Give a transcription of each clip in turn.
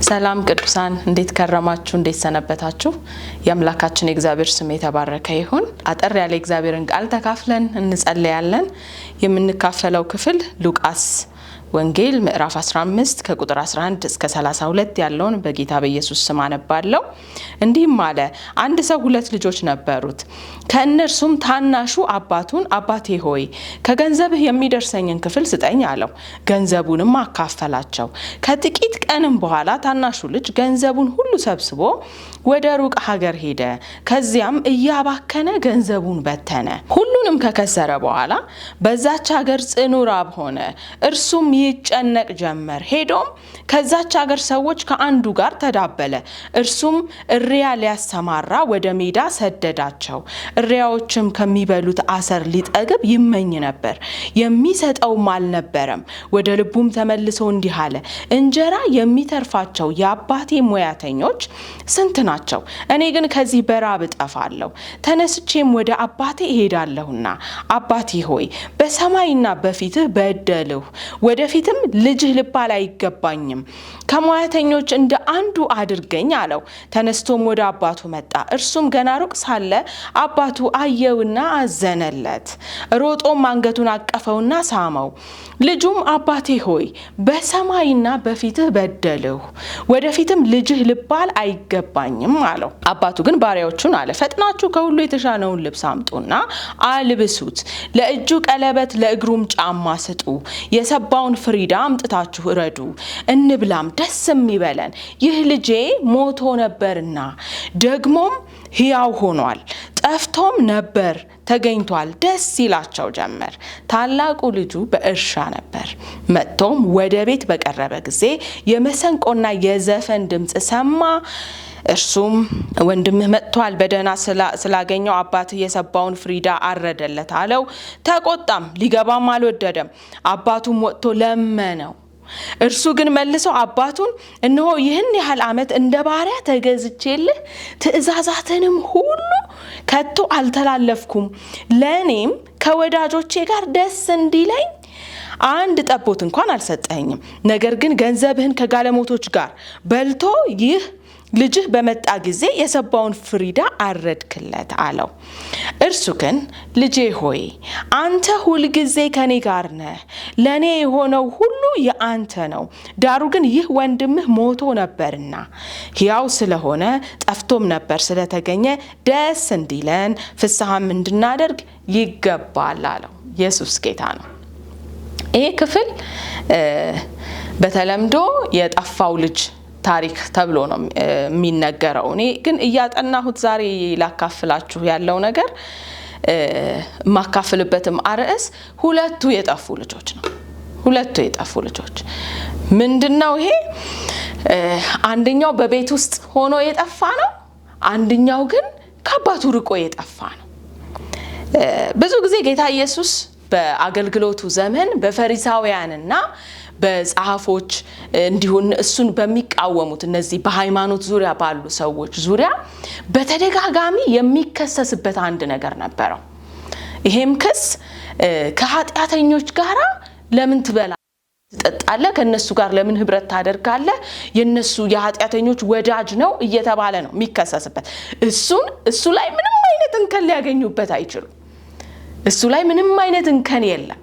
ሰላም ቅዱሳን እንዴት ከረማችሁ እንዴት ሰነበታችሁ የአምላካችን የእግዚአብሔር ስም የተባረከ ይሁን አጠር ያለ እግዚአብሔርን ቃል ተካፍለን እንጸልያለን የምንካፈለው ክፍል ሉቃስ ወንጌል ምዕራፍ 15 ከቁጥር 11 እስከ 32 ያለውን በጌታ በኢየሱስ ስም አነባለሁ እንዲህም አለ አንድ ሰው ሁለት ልጆች ነበሩት ከእነርሱም ታናሹ አባቱን አባቴ ሆይ ከገንዘብህ የሚደርሰኝን ክፍል ስጠኝ አለው ገንዘቡንም አካፈላቸው ከጥቂት ቀንም በኋላ ታናሹ ልጅ ገንዘቡን ሁሉ ሰብስቦ ወደ ሩቅ ሀገር ሄደ ከዚያም እያባከነ ገንዘቡን በተነ ሁሉንም ከከሰረ በኋላ በዛች ሀገር ጽኑ ራብ ሆነ እርሱም ይጨነቅ ጀመር ሄዶም ከዛች ሀገር ሰዎች ከአንዱ ጋር ተዳበለ እርሱም እሪያ ሊያሰማራ ወደ ሜዳ ሰደዳቸው እሪያዎችም ከሚበሉት አሰር ሊጠግብ ይመኝ ነበር የሚሰጠውም አልነበረም ወደ ልቡም ተመልሶ እንዲህ አለ እንጀራ የሚተርፋቸው የአባቴ ሙያተኞች ስንት ናቸው እኔ ግን ከዚህ በራብ እጠፋለሁ ተነስቼም ወደ አባቴ እሄዳለሁና አባቴ ሆይ በሰማይና በፊትህ በደልሁ ወደፊትም ልጅህ ልባል አይገባኝም ከሙያተኞች እንደ አንዱ አድርገኝ አለው ተነስቶም ወደ አባቱ መጣ እርሱም ገና ሩቅ ሳለ አባቱ አየውና አዘነለት ሮጦም አንገቱን አቀፈውና ሳመው ልጁም አባቴ ሆይ በሰማይና በፊትህ በደልሁ ወደፊትም ልጅህ ልባል አይገባኝም አለው አባቱ ግን ባሪያዎቹን አለ ፈጥናችሁ ከሁሉ የተሻለውን ልብስ አምጡና አልብሱት ለእጁ ቀለበት ለእግሩም ጫማ ስጡ የሰባውን ፍሪዳ አምጥታችሁ እረዱ እንብላም ደስም ይበለን ይህ ልጄ ሞቶ ነበርና ደግሞም ሕያው ሆኗል ጠፍቶም ነበር ተገኝቷል ደስ ይላቸው ጀመር ታላቁ ልጁ በእርሻ ነበር መጥቶም ወደ ቤት በቀረበ ጊዜ የመሰንቆና የዘፈን ድምጽ ሰማ እርሱም ወንድምህ መጥቷል በደህና ስላገኘው አባትህ የሰባውን ፍሪዳ አረደለት አለው ተቆጣም ሊገባም አልወደደም አባቱም ወጥቶ ለመነው እርሱ ግን መልሶ አባቱን እነሆ ይህን ያህል ዓመት እንደ ባሪያ ተገዝቼልህ ትእዛዛትንም ሁሉ ከቶ አልተላለፍኩም ለኔም ከወዳጆቼ ጋር ደስ እንዲለኝ አንድ ጠቦት እንኳን አልሰጠኝም ነገር ግን ገንዘብህን ከጋለሞቶች ጋር በልቶ ይህ ልጅህ በመጣ ጊዜ የሰባውን ፍሪዳ አረድክለት አለው እርሱ ግን ልጄ ሆይ አንተ ሁል ጊዜ ከኔ ጋር ነህ ለኔ የሆነው ሁሉ የአንተ ነው ዳሩ ግን ይህ ወንድምህ ሞቶ ነበርና ሕያው ስለሆነ ጠፍቶም ነበር ስለተገኘ ደስ እንዲለን ፍስሐም እንድናደርግ ይገባል አለው ኢየሱስ ጌታ ነው ይሄ ክፍል በተለምዶ የጠፋው ልጅ ታሪክ ተብሎ ነው የሚነገረው እኔ ግን እያጠናሁት ዛሬ ላካፍላችሁ ያለው ነገር ማካፍልበትም አርዕስ ሁለቱ የጠፉ ልጆች ነው ሁለቱ የጠፉ ልጆች ምንድነው ይሄ አንደኛው በቤት ውስጥ ሆኖ የጠፋ ነው አንደኛው ግን ከአባቱ ርቆ የጠፋ ነው ብዙ ጊዜ ጌታ ኢየሱስ በአገልግሎቱ ዘመን በፈሪሳውያንና በጻፎች እንዲሁን እሱን በሚቃወሙት እነዚህ በሃይማኖት ዙሪያ ባሉ ሰዎች ዙሪያ በተደጋጋሚ የሚከሰስበት አንድ ነገር ነበረው ይሄም ክስ ከኃጢአተኞች ጋር ለምን ትጠጣለህ ከነሱ ጋር ለምን ህብረት ታደርጋለህ የነሱ የኃጢአተኞች ወዳጅ ነው እየተባለ ነው የሚከሰስበት እሱ ላይ ምንም አይነት እንከን ሊያገኙበት አይችሉም እሱ ላይ ምንም አይነት እንከን የለም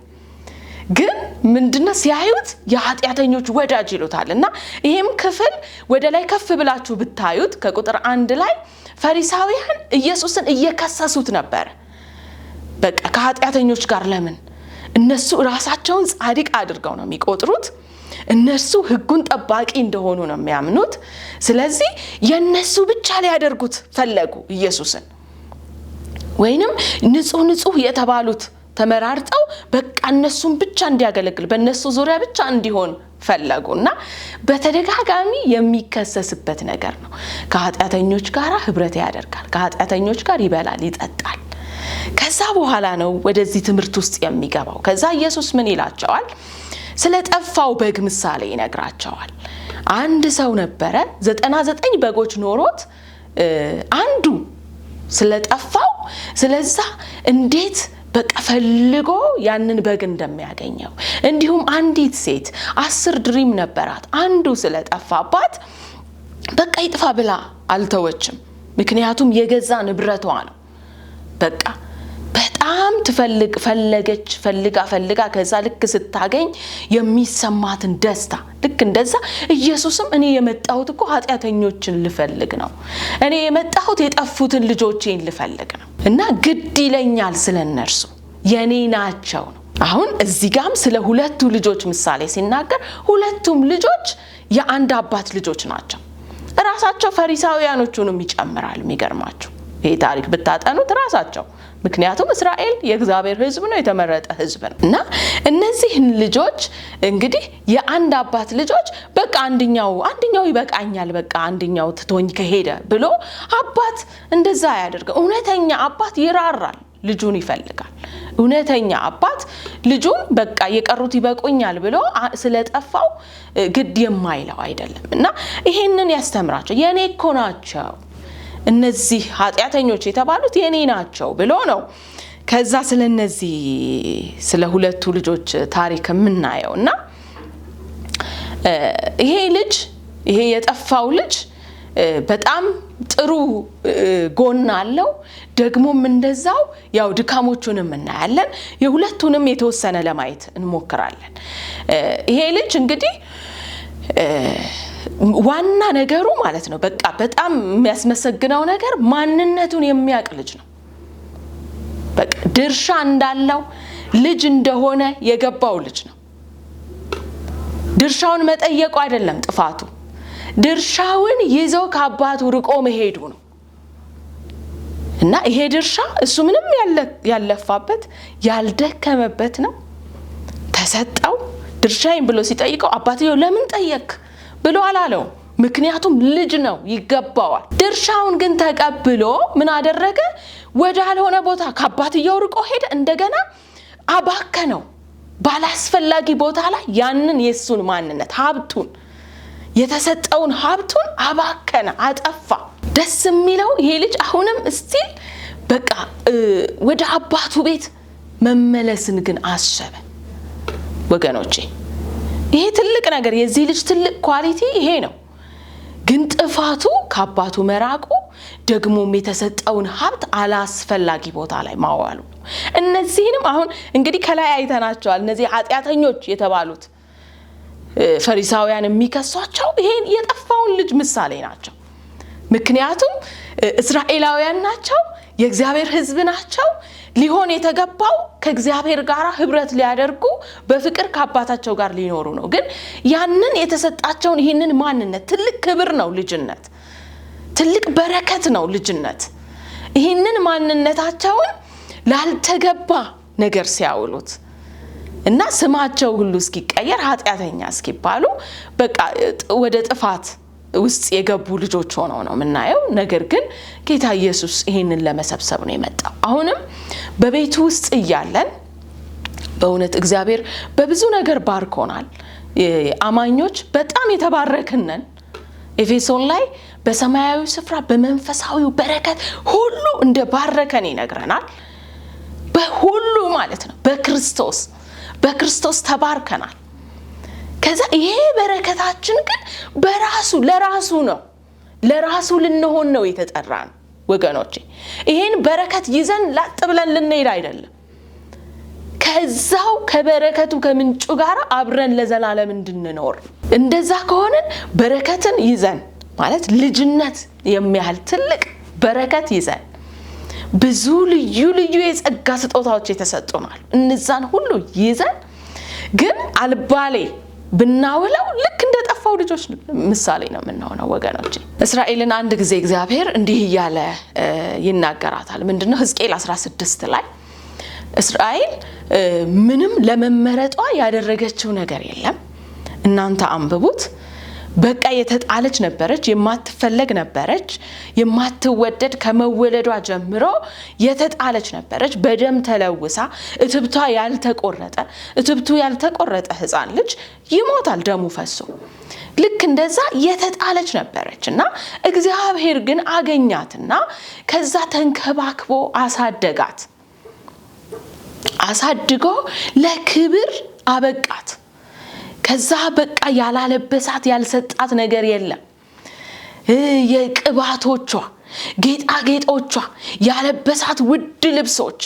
ግን ምንድነው ሲያዩት የኃጢአተኞች ወዳጅ ይሉታልና ይሄም ክፍል ወደ ላይ ከፍ ብላችሁ ብታዩት ከቁጥር 1 ላይ ፈሪሳውያን ኢየሱስን እየከሰሱት ነበር በቃ ከኃጢአተኞች ጋር ለምን እነሱ ራሳቸውን ጻድቅ አድርገው ነው የሚቆጥሩት እነሱ ህጉን ጠባቂ እንደሆኑ ነው የሚያምኑት ስለዚህ የነሱ ብቻ ሊያደርጉት ፈለጉ ኢየሱስን ወይንም ንጹህ የተባሉት ተመራርጠው በቃ እነሱን ብቻ እንዲያገለግል በእነሱ ዙሪያ ብቻ እንዲሆን ፈለጉና በተደጋጋሚ የሚከሰስበት ነገር ነው ከኃጢአተኞች ጋር ህብረት ያደርጋል ከኃጢአተኞች ጋር ይበላል ይጠጣል ከዛ በኋላ ነው ወደዚህ ትምህርት ውስጥ የሚገባው ከዛ ኢየሱስ ምን ይላቸዋል ስለጠፋው በግ ምሳሌ ይነግራቸዋል አንድ ሰው ነበረ 99 በጎች ኖሮት አንዱ ስለጠፋው ስለዛ እንዴት በቃ ፈልጎ ያንን በግ እንደሚያገኘው እንዲሁም አንዲት ሴት 10 ድሪም ነበራት አንዱ ስለጠፋባት በቃ ይጥፋ ብላ አልተወችም። ምክንያቱም የገዛ ንብረቷ ነው። በቃ በጣም ፈልጋ ከዛ ልክ ስታገኝ የሚሰማትን ደስታ ልክ እንደዛ ኢየሱስም እኔ የመጣሁት እኮ ኃጢአተኞችን ልፈልግ ነው፣ እኔ የመጣሁት የጠፉትን ልጆቼን ልፈልግ ነው እና ግድ ይለኛል ስለነርሱ የኔ ናቸው ነው። አሁን እዚህ ጋርም ስለ ሁለቱ ልጆች ምሳሌ ሲናገር ሁለቱም ልጆች የአንድ አባት ልጆች ናቸው። ራሳቸው ፈሪሳውያኖቹንም ይጨምራል። የሚገርማችሁ ይሄ ታሪክ ብታጠኑት ራሳቸው፣ ምክንያቱም እስራኤል የእግዚአብሔር ሕዝብ ነው፣ የተመረጠ ሕዝብ ነው እና እነዚህ ልጆች እንግዲህ የአንድ አባት ልጆች በቃ አንደኛው ይበቃኛል፣ በቃ አንደኛው ትቶኝ ከሄደ ብሎ አባት እንደዛ ያደርገው። እውነተኛ አባት ይራራል፣ ልጁን ይፈልጋል። እውነተኛ አባት ልጁን በቃ የቀሩት ይበቁኛል ብሎ ስለጠፋው ግድ የማይለው አይደለም እና ይሄንን ያስተምራቸው። የኔ እኮ ናቸው እነዚህ ኃጢአተኞች የተባሉት የኔ ናቸው ብሎ ነው። ከዛ ስለ ሁለቱ ልጆች ታሪክ የምናየው እና ይሄ የጠፋው ልጅ በጣም ጥሩ ጎን አለው። ደግሞም እንደዛው ያው ድካሞቹንም እናያለን። የሁለቱንም የተወሰነ ለማየት እንሞክራለን። ይሄ ልጅ እንግዲህ ዋና ነገሩ ማለት ነው በቃ በጣም የሚያስመሰግነው ነገር ማንነቱን የሚያውቅ ልጅ ነው። በቃ ድርሻ እንዳለው ልጅ እንደሆነ የገባው ልጅ ነው። ድርሻውን መጠየቁ አይደለም ጥፋቱ፣ ድርሻውን ይዞ ከአባቱ ርቆ መሄዱ ነው እና ይሄ ድርሻ እሱ ምንም ያለፋበት ያልደከመበት ነው። ተሰጠው። ድርሻዬን ብሎ ሲጠይቀው አባትየው ለምን ጠየቅ ብሎ አላለው። ምክንያቱም ልጅ ነው፣ ይገባዋል። ድርሻውን ግን ተቀብሎ ምን አደረገ? ወዳልሆነ ቦታ ከአባትየው ርቆ ሄደ። እንደገና አባከነው። ባላስፈላጊ ቦታ ላይ ያንን የሱን ማንነት ሀብቱን የተሰጠውን ሀብቱን አባከነ፣ አጠፋ። ደስ የሚለው ይሄ ልጅ አሁንም እስቲል በቃ ወደ አባቱ ቤት መመለስን ግን አሰበ። ወገኖቼ ይሄ ትልቅ ነገር፣ የዚህ ልጅ ትልቅ ኳሊቲ ይሄ ነው። ግን ጥፋቱ ከአባቱ መራቁ፣ ደግሞም የተሰጠውን ሀብት አላስፈላጊ ቦታ ላይ ማዋሉ። እነዚህንም አሁን እንግዲህ ከላይ አይተናቸዋል። እነዚህ ኃጢአተኞች የተባሉት ፈሪሳውያን የሚከሷቸው ይሄን የጠፋውን ልጅ ምሳሌ ናቸው። ምክንያቱም እስራኤላውያን ናቸው፣ የእግዚአብሔር ሕዝብ ናቸው። ሊሆን የተገባው ከእግዚአብሔር ጋር ህብረት ሊያደርጉ በፍቅር ከአባታቸው ጋር ሊኖሩ ነው። ግን ያንን የተሰጣቸውን ይህንን ማንነት፣ ትልቅ ክብር ነው ልጅነት፣ ትልቅ በረከት ነው ልጅነት። ይህንን ማንነታቸውን ላልተገባ ነገር ሲያውሉት እና ስማቸው ሁሉ እስኪቀየር ኃጢአተኛ እስኪባሉ በቃ ወደ ጥፋት ውስጥ የገቡ ልጆች ሆነው ነው የምናየው። ነገር ግን ጌታ ኢየሱስ ይሄንን ለመሰብሰብ ነው የመጣው። አሁንም በቤቱ ውስጥ እያለን በእውነት እግዚአብሔር በብዙ ነገር ባርኮናል። አማኞች በጣም የተባረክነን። ኤፌሶን ላይ በሰማያዊ ስፍራ በመንፈሳዊው በረከት ሁሉ እንደባረከን ይነግረናል። በሁሉ ማለት ነው በክርስቶስ ተባርከናል። ከዛ ይሄ በረከታችን ግን ለራሱ ነው፣ ለራሱ ልንሆን ነው የተጠራን ወገኖቼ። ይሄን በረከት ይዘን ላጥ ብለን ልንሄድ አይደለም። ከዛው ከበረከቱ ከምንጩ ጋር አብረን ለዘላለም እንድንኖር። እንደዛ ከሆነን በረከትን ይዘን ማለት ልጅነት የሚያህል ትልቅ በረከት ይዘን ብዙ ልዩ የጸጋ ስጦታዎች የተሰጡናል። እነዛን ሁሉ ይዘን ግን አልባሌ ብናውለው ልክ እንደጠፋው ልጆች ምሳሌ ነው የምንሆነው ወገኖቼ። እስራኤልን አንድ ጊዜ እግዚአብሔር እንዲህ እያለ ይናገራታል። ምንድነው? ሕዝቅኤል 16 ላይ እስራኤል ምንም ለመመረጧ ያደረገችው ነገር የለም። እናንተ አንብቡት። በቃ የተጣለች ነበረች፣ የማትፈለግ ነበረች፣ የማትወደድ ከመወለዷ ጀምሮ የተጣለች ነበረች። በደም ተለውሳ እትብቱ ያልተቆረጠ ሕፃን ልጅ ይሞታል ደሙ ፈሶ። ልክ እንደዛ የተጣለች ነበረች እና እግዚአብሔር ግን አገኛትና ከዛ ተንከባክቦ አሳድጎ ለክብር አበቃት። ከዛ በቃ ያላለበሳት ያልሰጣት ነገር የለም። የቅባቶቿ ጌጣጌጦቿ ያለበሳት ውድ ልብሶች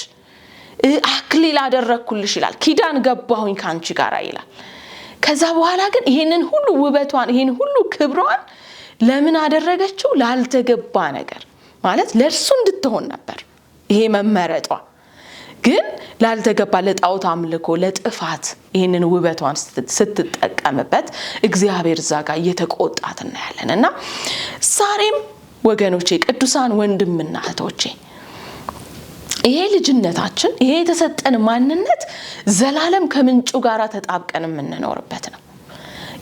አክሊል አደረኩልሽ ይላል። ኪዳን ገባሁኝ ካንቺ ጋር ይላል። ከዛ በኋላ ግን ይሄንን ሁሉ ውበቷን ይሄን ሁሉ ክብሯን ለምን አደረገችው? ላልተገባ ነገር ማለት ለእርሱ እንድትሆን ነበር ይሄ መመረጧ። ግን ላልተገባ ለጣዖት አምልኮ ለጥፋት ይሄንን ውበቷን ስትጠቀምበት እግዚአብሔር እዛ ጋር እየተቆጣት እናያለን። እና ዛሬም ወገኖቼ ቅዱሳን ወንድምና እህቶቼ ይሄ ልጅነታችን ይሄ የተሰጠን ማንነት ዘላለም ከምንጩ ጋር ተጣብቀን የምንኖርበት ነው።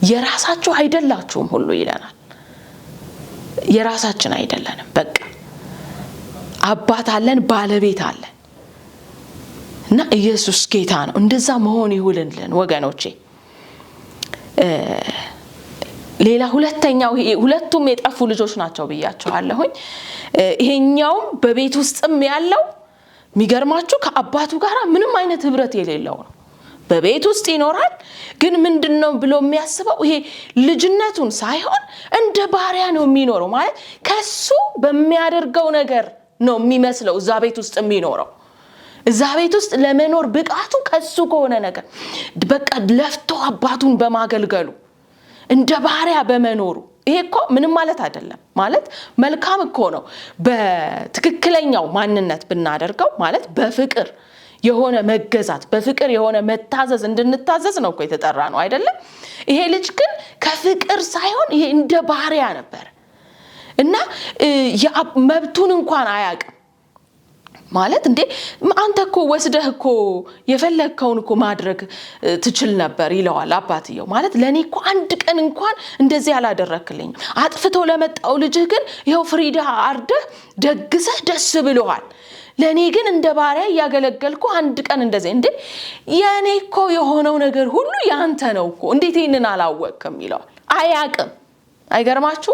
የራሳችሁ አይደላችሁም ሁሉ ይለናል። የራሳችን አይደለንም። በቃ አባት አለን፣ ባለቤት አለን እና ኢየሱስ ጌታ ነው። እንደዛ መሆን ይሁንልን ወገኖቼ። ሌላ ሁለተኛው ሁለቱም የጠፉ ልጆች ናቸው ብያቸዋለሁኝ። ይሄኛውም በቤት ውስጥም ያለው የሚገርማችሁ ከአባቱ ጋር ምንም አይነት ህብረት የሌለው ነው። በቤት ውስጥ ይኖራል፣ ግን ምንድነው ብሎ የሚያስበው ይሄ ልጅነቱን ሳይሆን እንደ ባሪያ ነው የሚኖረው። ማለት ከሱ በሚያደርገው ነገር ነው የሚመስለው እዛ ቤት ውስጥ የሚኖረው። እዛ ቤት ውስጥ ለመኖር ብቃቱ ከሱ ከሆነ ነገር በቃ ለፍቶ አባቱን በማገልገሉ እንደ ባሪያ በመኖሩ። ይሄ እኮ ምንም ማለት አይደለም። ማለት መልካም እኮ ነው በትክክለኛው ማንነት ብናደርገው። ማለት በፍቅር የሆነ መገዛት በፍቅር የሆነ መታዘዝ እንድንታዘዝ ነው እኮ የተጠራ ነው አይደለም? ይሄ ልጅ ግን ከፍቅር ሳይሆን ይሄ እንደ ባሪያ ነበር እና መብቱን እንኳን አያውቅም። ማለት እንዴ አንተ እኮ ወስደህ እኮ የፈለግከውን እኮ ማድረግ ትችል ነበር ይለዋል አባትየው። ማለት ለኔ እኮ አንድ ቀን እንኳን እንደዚህ አላደረክልኝ። አጥፍቶ ለመጣው ልጅህ ግን ይሄው ፍሪዳ አርደህ ደግሰህ ደስ ብሎሃል። ለኔ ግን እንደ ባሪያ ያገለገልኩ አንድ ቀን እንደዚህ እንዴ የኔ እኮ የሆነው ነገር ሁሉ ያንተ ነው እኮ እንዴት ይሄንን አላወቅም ይለዋል። አያውቅም። አይገርማችሁ?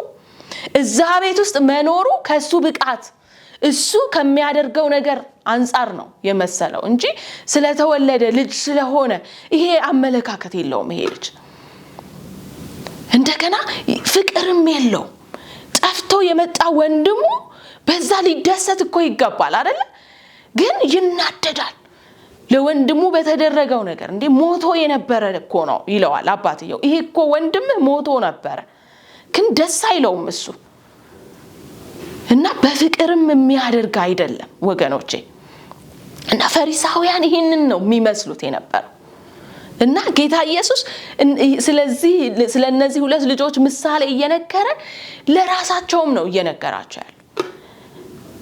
እዛ ቤት ውስጥ መኖሩ ከሱ ብቃት እሱ ከሚያደርገው ነገር አንፃር ነው የመሰለው እንጂ ስለተወለደ ልጅ ስለሆነ ይሄ አመለካከት የለውም። ይሄ ልጅ እንደገና ፍቅርም የለው። ጠፍቶ የመጣ ወንድሙ በዛ ሊደሰት እኮ ይገባል አይደል? ግን ይናደዳል ለወንድሙ በተደረገው ነገር። እንዴ ሞቶ የነበረ እኮ ነው ይለዋል አባትየው። ይሄ እኮ ወንድም ሞቶ ነበረ፣ ግን ደስ አይለውም እሱ እና በፍቅርም የሚያደርግ አይደለም ወገኖቼ። እና ፈሪሳውያን ይሄንን ነው የሚመስሉት የነበረው። እና ጌታ ኢየሱስ ስለነዚህ ሁለት ልጆች ምሳሌ እየነገረ ለራሳቸውም ነው እየነገራቸው ያለው።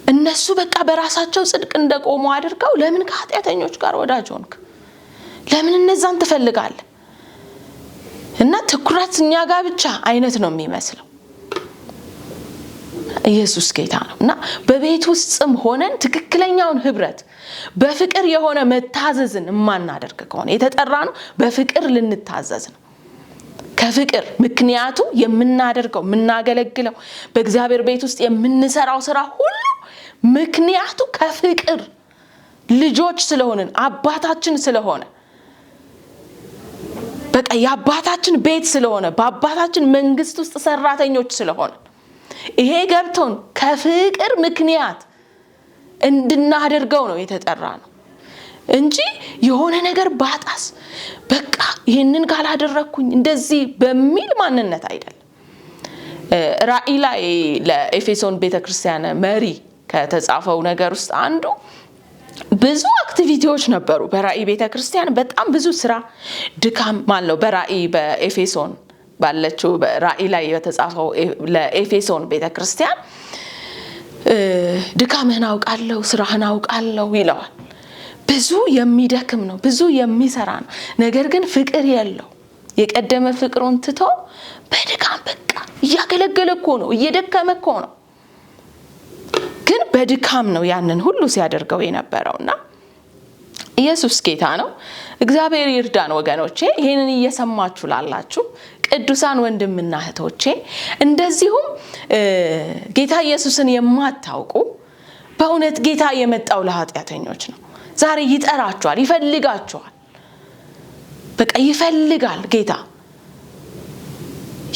እነሱ በቃ በራሳቸው ጽድቅ እንደቆሙ አድርገው ለምን ከኃጢአተኞች ጋር ወዳጅ ሆንክ? ለምን እነዛን ትፈልጋለህ? እና ትኩረት እኛ ጋር ብቻ አይነት ነው የሚመስለው። ኢየሱስ ጌታ ነው። እና በቤት ውስጥም ሆነን ትክክለኛውን ህብረት በፍቅር የሆነ መታዘዝን ማናደርግ ከሆነ የተጠራ ነው በፍቅር ልንታዘዝ ነው። ከፍቅር ምክንያቱ የምናደርገው የምናገለግለው በእግዚአብሔር ቤት ውስጥ የምንሰራው ስራ ሁሉ ምክንያቱ ከፍቅር ልጆች ስለሆነን አባታችን ስለሆነ በቃ የአባታችን ቤት ስለሆነ በአባታችን መንግስት ውስጥ ሰራተኞች ስለሆነ ይሄ ገብቶን ከፍቅር ምክንያት እንድናደርገው ነው የተጠራ ነው እንጂ የሆነ ነገር ባጣስ በቃ ይሄንን ካላደረኩኝ እንደዚህ በሚል ማንነት አይደለም። ራእይ ላይ ለኤፌሶን ቤተክርስቲያን መሪ ከተጻፈው ነገር ውስጥ አንዱ ብዙ አክቲቪቲዎች ነበሩ። በራእይ ቤተክርስቲያን በጣም ብዙ ስራ ድካም ማለት ነው። በራእይ በኤፌሶን ባለችው በራእይ ላይ የተጻፈው ለኤፌሶን ቤተክርስቲያን ድካምህን አውቃለሁ ስራህን አውቃለሁ ይለዋል። ብዙ የሚደክም ነው፣ ብዙ የሚሰራ ነው። ነገር ግን ፍቅር የለው። የቀደመ ፍቅሩን ትቶ በድካም በቃ እያገለገለ እኮ ነው፣ እየደከመ እኮ ነው። ግን በድካም ነው ያንን ሁሉ ሲያደርገው የነበረውና ኢየሱስ ጌታ ነው። እግዚአብሔር ይርዳን ወገኖቼ። ይሄንን እየሰማችሁ ላላችሁ ቅዱሳን ወንድምና እህቶቼ እንደዚሁም ጌታ ኢየሱስን የማታውቁ በእውነት ጌታ የመጣው ለኃጢአተኞች ነው። ዛሬ ይጠራችኋል፣ ይፈልጋችኋል። በቃ ይፈልጋል ጌታ።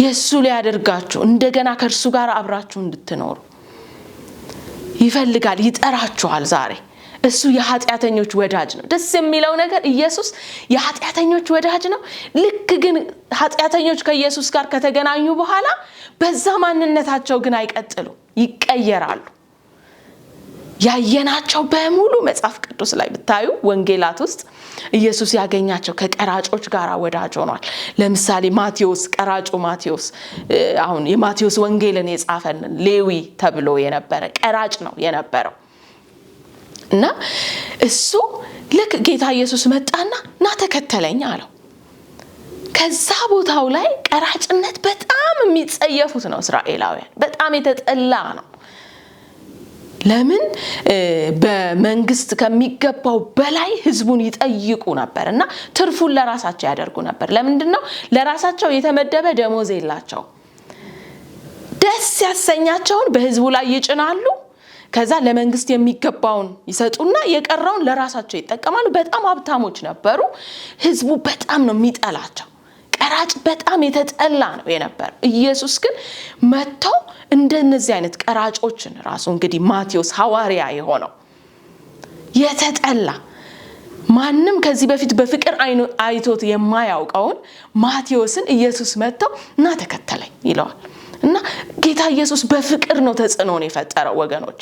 የሱ ሊያደርጋችሁ እንደገና ከእርሱ ጋር አብራችሁ እንድትኖሩ ይፈልጋል። ይጠራችኋል ዛሬ። እሱ የኃጢአተኞች ወዳጅ ነው። ደስ የሚለው ነገር ኢየሱስ የኃጢአተኞች ወዳጅ ነው። ልክ ግን ኃጢአተኞች ከኢየሱስ ጋር ከተገናኙ በኋላ በዛ ማንነታቸው ግን አይቀጥሉ፣ ይቀየራሉ። ያየናቸው በሙሉ መጽሐፍ ቅዱስ ላይ ብታዩ ወንጌላት ውስጥ ኢየሱስ ያገኛቸው ከቀራጮች ጋር ወዳጅ ሆኗል። ለምሳሌ ማቴዎስ፣ ቀራጩ ማቴዎስ አሁን የማቴዎስ ወንጌልን የጻፈልን ሌዊ ተብሎ የነበረ ቀራጭ ነው የነበረው። እና እሱ ልክ ጌታ ኢየሱስ መጣና ና ተከተለኝ አለው። ከዛ ቦታው ላይ ቀራጭነት በጣም የሚጸየፉት ነው እስራኤላውያን፣ በጣም የተጠላ ነው። ለምን? በመንግስት ከሚገባው በላይ ህዝቡን ይጠይቁ ነበር እና ትርፉን ለራሳቸው ያደርጉ ነበር። ለምንድነው? ለራሳቸው የተመደበ ደሞዝ የላቸው። ደስ ያሰኛቸውን በህዝቡ ላይ ይጭናሉ። ከዛ ለመንግስት የሚገባውን ይሰጡና የቀረውን ለራሳቸው ይጠቀማሉ። በጣም ሀብታሞች ነበሩ። ህዝቡ በጣም ነው የሚጠላቸው። ቀራጭ በጣም የተጠላ ነው የነበረው። ኢየሱስ ግን መጥቶ እንደነዚህ አይነት ቀራጮችን ራሱ እንግዲህ ማቴዎስ ሐዋርያ የሆነው የተጠላ ማንም ከዚህ በፊት በፍቅር አይቶት የማያውቀውን ማቴዎስን ኢየሱስ መጥቶ እና ተከተለኝ ይለዋል። እና ጌታ ኢየሱስ በፍቅር ነው ተጽዕኖን የፈጠረው ወገኖቼ።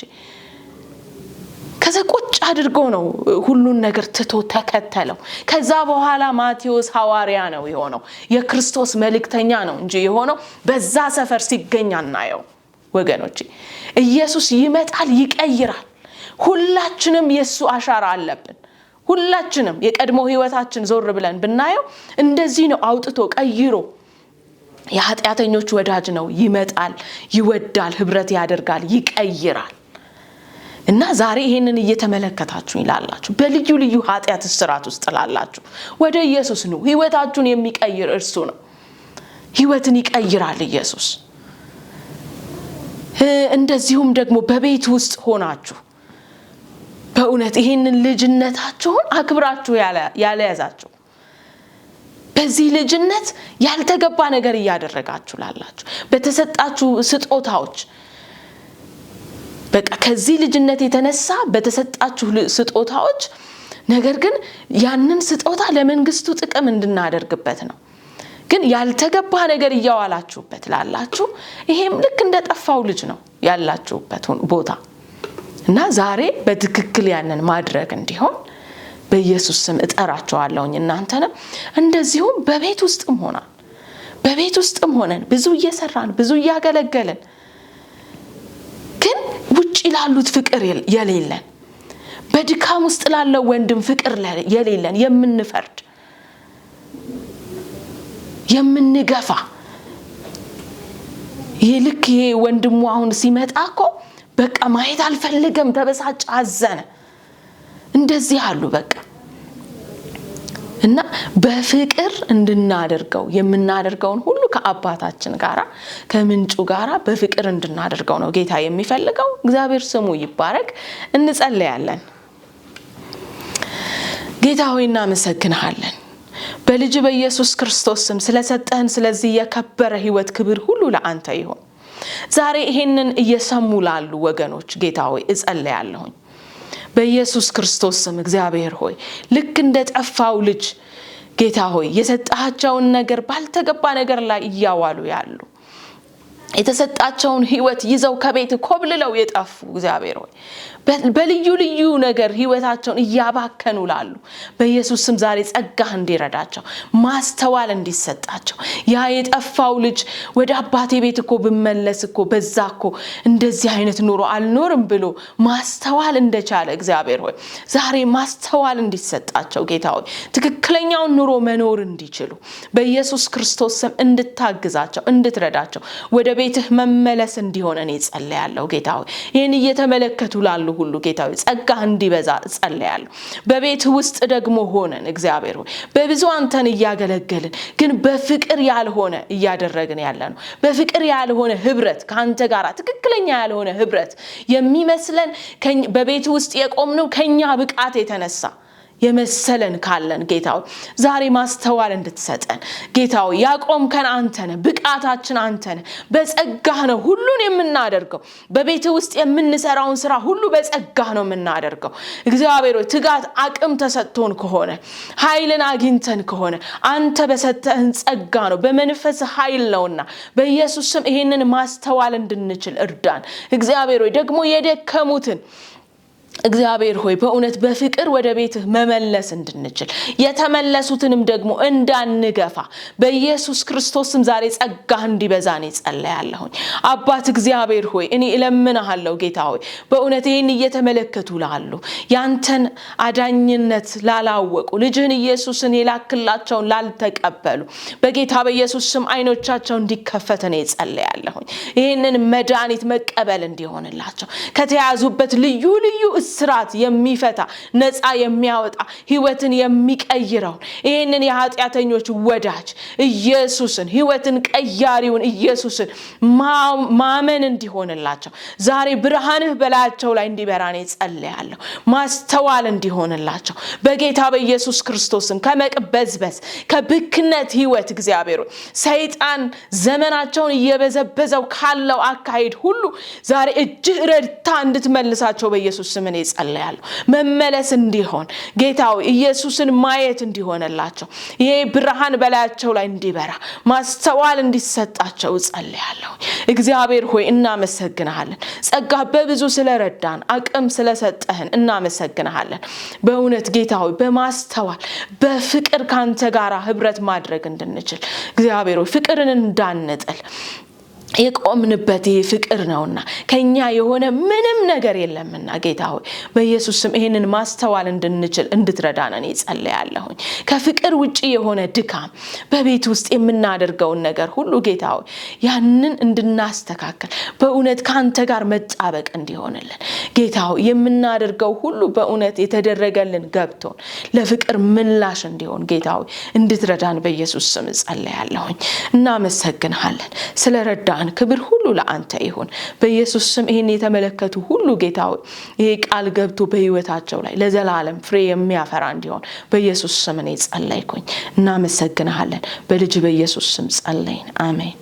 ከዛ ቁጭ አድርጎ ነው ሁሉን ነገር ትቶ ተከተለው። ከዛ በኋላ ማቴዎስ ሐዋርያ ነው የሆነው፣ የክርስቶስ መልእክተኛ ነው እንጂ የሆነው በዛ ሰፈር ሲገኝ አናየው ወገኖቼ። ኢየሱስ ይመጣል፣ ይቀይራል። ሁላችንም የሱ አሻራ አለብን። ሁላችንም የቀድሞ ህይወታችን ዞር ብለን ብናየው እንደዚህ ነው አውጥቶ ቀይሮ። የኃጢአተኞች ወዳጅ ነው። ይመጣል፣ ይወዳል፣ ህብረት ያደርጋል፣ ይቀይራል። እና ዛሬ ይሄንን እየተመለከታችሁ ይላላችሁ በልዩ ልዩ ኃጢአት እስራት ውስጥ ላላችሁ ወደ ኢየሱስ ነው። ህይወታችሁን የሚቀይር እርሱ ነው። ህይወትን ይቀይራል ኢየሱስ። እንደዚሁም ደግሞ በቤት ውስጥ ሆናችሁ በእውነት ይሄንን ልጅነታችሁን አክብራችሁ ያለያዛችሁ በዚህ ልጅነት ያልተገባ ነገር እያደረጋችሁ ላላችሁ በተሰጣችሁ ስጦታዎች በቃ ከዚህ ልጅነት የተነሳ በተሰጣችሁ ስጦታዎች ነገር ግን ያንን ስጦታ ለመንግስቱ ጥቅም እንድናደርግበት ነው። ግን ያልተገባ ነገር እያዋላችሁበት ላላችሁ ይሄም ልክ እንደጠፋው ልጅ ነው ያላችሁበት ቦታ እና ዛሬ በትክክል ያንን ማድረግ እንዲሆን በኢየሱስ ስም እጠራችኋለሁኝ። እናንተንም እንደዚሁም በቤት ውስጥም ሆነን ብዙ እየሰራን ብዙ እያገለገልን ግን ውጪ ላሉት ፍቅር የሌለን፣ በድካም ውስጥ ላለው ወንድም ፍቅር የሌለን፣ የምንፈርድ የምንገፋ ይልክ ይሄ ወንድሙ አሁን ሲመጣ እኮ በቃ ማየት አልፈልገም፣ ተበሳጭ፣ አዘነ፣ እንደዚህ አሉ በቃ። እና በፍቅር እንድናደርገው የምናደርገውን ሁሉ ከአባታችን ጋራ ከምንጩ ጋራ በፍቅር እንድናደርገው ነው ጌታ የሚፈልገው። እግዚአብሔር ስሙ ይባረክ። እንጸልያለን። ጌታ ሆይ እናመሰግንሃለን በልጅ በኢየሱስ ክርስቶስ ስም ስለሰጠህን ስለዚህ የከበረ ህይወት ክብር ሁሉ ለአንተ ይሁን። ዛሬ ይሄንን እየሰሙ ላሉ ወገኖች ጌታ ሆይ እጸልያለሁኝ በኢየሱስ ክርስቶስ ስም። እግዚአብሔር ሆይ ልክ እንደጠፋው ልጅ ጌታ ሆይ የሰጣቸውን ነገር ባልተገባ ነገር ላይ እያዋሉ ያሉ የተሰጣቸውን ህይወት ይዘው ከቤት ኮብልለው የጠፉ እግዚአብሔር ሆይ በልዩ ልዩ ነገር ህይወታቸውን እያባከኑ ላሉ በኢየሱስ ስም ዛሬ ጸጋህ እንዲረዳቸው ማስተዋል እንዲሰጣቸው ያ የጠፋው ልጅ ወደ አባቴ ቤት እኮ ብመለስ እኮ በዛ እኮ እንደዚህ አይነት ኑሮ አልኖርም ብሎ ማስተዋል እንደቻለ እግዚአብሔር ሆይ ዛሬ ማስተዋል እንዲሰጣቸው ጌታ ሆይ ትክክለኛውን ኑሮ መኖር እንዲችሉ በኢየሱስ ክርስቶስ ስም እንድታግዛቸው እንድትረዳቸው ወደ ቤትህ መመለስ እንዲሆን እኔ ጸልያለሁ ጌታ ሆይ። ይሄን እየተመለከቱ ላሉ ሁሉ ጌታ ሆይ ጸጋህ እንዲበዛ ጸልያለሁ። በቤት ውስጥ ደግሞ ሆነን እግዚአብሔር ሆይ በብዙ አንተን እያገለገልን ግን በፍቅር ያልሆነ እያደረግን ያለነው በፍቅር ያልሆነ ህብረት ካንተ ጋራ ትክክለኛ ያልሆነ ህብረት የሚመስለን በቤት ውስጥ የቆምነው ከኛ ብቃት የተነሳ የመሰለን ካለን ጌታው ዛሬ ማስተዋል እንድትሰጠን ጌታው ያቆምከን አንተ ነህ ብቃታችን አንተ ነህ በጸጋህ ነው ሁሉን የምናደርገው በቤት ውስጥ የምንሰራውን ስራ ሁሉ በጸጋህ ነው የምናደርገው እግዚአብሔር ሆይ ትጋት አቅም ተሰጥቶን ከሆነ ኃይልን አግኝተን ከሆነ አንተ በሰጠህን ጸጋ ነው በመንፈስ ኃይል ነውና በኢየሱስ ስም ይሄንን ማስተዋል እንድንችል እርዳን እግዚአብሔር ሆይ ደግሞ የደከሙትን እግዚአብሔር ሆይ በእውነት በፍቅር ወደ ቤትህ መመለስ እንድንችል የተመለሱትንም ደግሞ እንዳንገፋ በኢየሱስ ክርስቶስም ዛሬ ጸጋህ እንዲበዛን ይጸልያለሁ አባት እግዚአብሔር ሆይ እኔ እለምንሃለሁ ጌታ ሆይ በእውነት ይሄን እየተመለከቱ ላሉ ያንተን አዳኝነት ላላወቁ ልጅህን ኢየሱስን የላክላቸውን ላልተቀበሉ በጌታ በኢየሱስ ስም አይኖቻቸው እንዲከፈት ነው ይጸልያለሁ ይሄንን መድኃኒት መቀበል እንዲሆንላቸው ከተያዙበት ልዩ እስራት የሚፈታ ነፃ የሚያወጣ ህይወትን የሚቀይረው ይሄንን የኃጢያተኞች ወዳጅ ኢየሱስን ህይወትን ቀያሪውን ኢየሱስን ማመን እንዲሆንላቸው ዛሬ ብርሃንህ በላያቸው ላይ እንዲበራ ነው ይጸልያለሁ ማስተዋል እንዲሆንላቸው በጌታ በኢየሱስ ክርስቶስም ከመቅበዝበዝ ከብክነት ህይወት እግዚአብሔር ሰይጣን ዘመናቸውን እየበዘበዘው ካለው አካሄድ ሁሉ ዛሬ እጅህ ረድታ እንድትመልሳቸው በኢየሱስ ስም እኔ ጸልያለሁ መመለስ እንዲሆን ጌታው ኢየሱስን ማየት እንዲሆንላቸው ይሄ ብርሃን በላያቸው ላይ እንዲበራ ማስተዋል እንዲሰጣቸው ጸልያለሁ እግዚአብሔር ሆይ እናመሰግናለን ጸጋ በብዙ ስለረዳን አቅም ስለሰጠህን እናመሰግናለን በእውነት ጌታው በማስተዋል በፍቅር ካንተ ጋር ህብረት ማድረግ እንድንችል እግዚአብሔር ሆይ ፍቅርን እንዳንጥል የቆምንበት ፍቅር ነውና ከኛ የሆነ ምንም ነገር የለምና ጌታ ሆይ በኢየሱስ ስም ይሄንን ማስተዋል እንድንችል እንድትረዳን እኔ ጸልያለሁ ከፍቅር ውጪ የሆነ ድካም በቤት ውስጥ የምናደርገው ነገር ሁሉ ጌታ ሆይ ያንን እንድናስተካክል በእውነት ካንተ ጋር መጣበቅ እንዲሆንልን ጌታ ሆይ የምናደርገው ሁሉ በእውነት የተደረገልን ገብቶን ለፍቅር ምላሽ እንዲሆን ጌታ ሆይ እንድትረዳን በኢየሱስ ስም ጸልያለሁ እናመሰግናለን ስለረዳ ክብር ሁሉ ለአንተ ይሁን በኢየሱስ ስም ይሄን የተመለከቱ ሁሉ ጌታው ይሄ ቃል ገብቶ በህይወታቸው ላይ ለዘላለም ፍሬ የሚያፈራ እንዲሆን በኢየሱስ ስም እኔ ጸልይኩኝ እናመሰግናለን በልጅ በኢየሱስ ስም ጸልይን አሜን